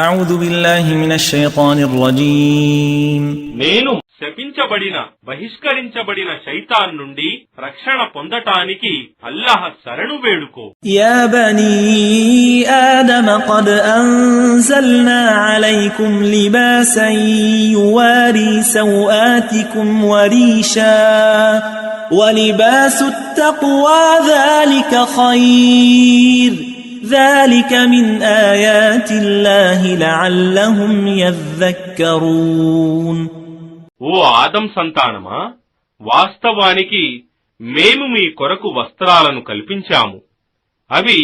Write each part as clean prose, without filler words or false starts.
أعوذ بالله من الشيطان الرجيم నేను శపించబడిన బహిష్కరించబడిన శైతాన్ నుండి రక్షణ పొందటానికి అల్లాహ్ శరణు వేడుకో. يا بني آدم قد أنزلنا عليكم لباسا يواري سوآتكم وريشا ولباس التقوى ذلك خير ذلك من آيات الله لعلهم يذكرون. ఓ ఆదం సంతానమా, వాస్తవానికి మేము మీ కొరకు వస్త్రాలను కల్పించాము. అవి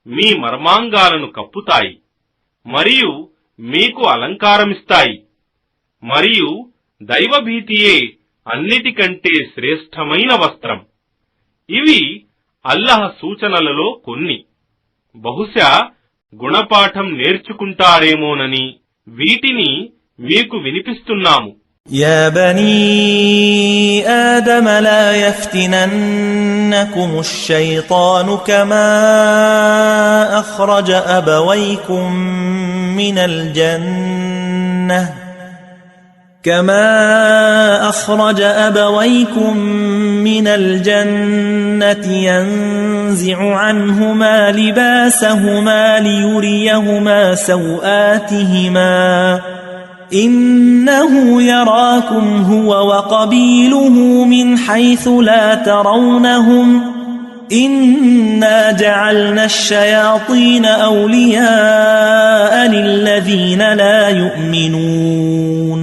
మీ మర్మాంగాలను కప్పుతాయి మరియు మీకు అలంకారమిస్తాయి. మరియు దైవభీతియే అన్నిటికంటే శ్రేష్టమైన వస్త్రం. ఇవి అల్లాహ్ సూచనలలో కొన్ని. బహుశా గుణపాఠం నేర్చుకుంటారేమోనని వీటిని మీకు వినిపిస్తున్నాము. يا بني آدم لا يفتننكم الشيطان كما أخرج أبويكم من الجنة ينزع عنهما لباسهما ليريهما سوآتهما إنه يراكم هو وقبيله من حيث لا ترونهم إنا جعلنا الشياطين أولياء للذين لا يؤمنون.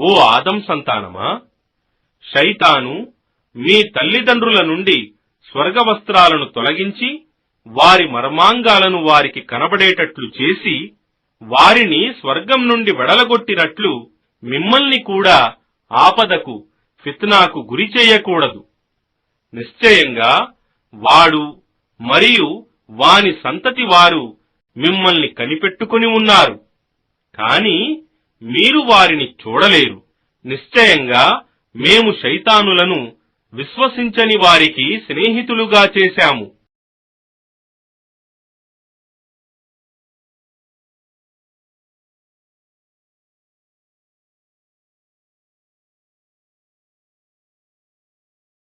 ఓ ఆదం సంతానమా, శైతాను మీ తల్లిదండ్రుల నుండి స్వర్గవస్త్రాలను తొలగించి వారి మర్మాంగాలను వారికి కనబడేటట్లు చేసి వారిని స్వర్గం నుండి వెడలగొట్టినట్లు మిమ్మల్ని కూడా ఆపదకు, ఫిత్నాకు గురి చేయకూడదు. నిశ్చయంగా వాడు మరియు వాని సంతతి వారు మిమ్మల్ని కనిపెట్టుకుని ఉన్నారు, కాని మీరు వారిని చూడలేరు. నిశ్చయంగా మేము శైతానులను విశ్వసించని వారికి స్నేహితులుగా చేశాము.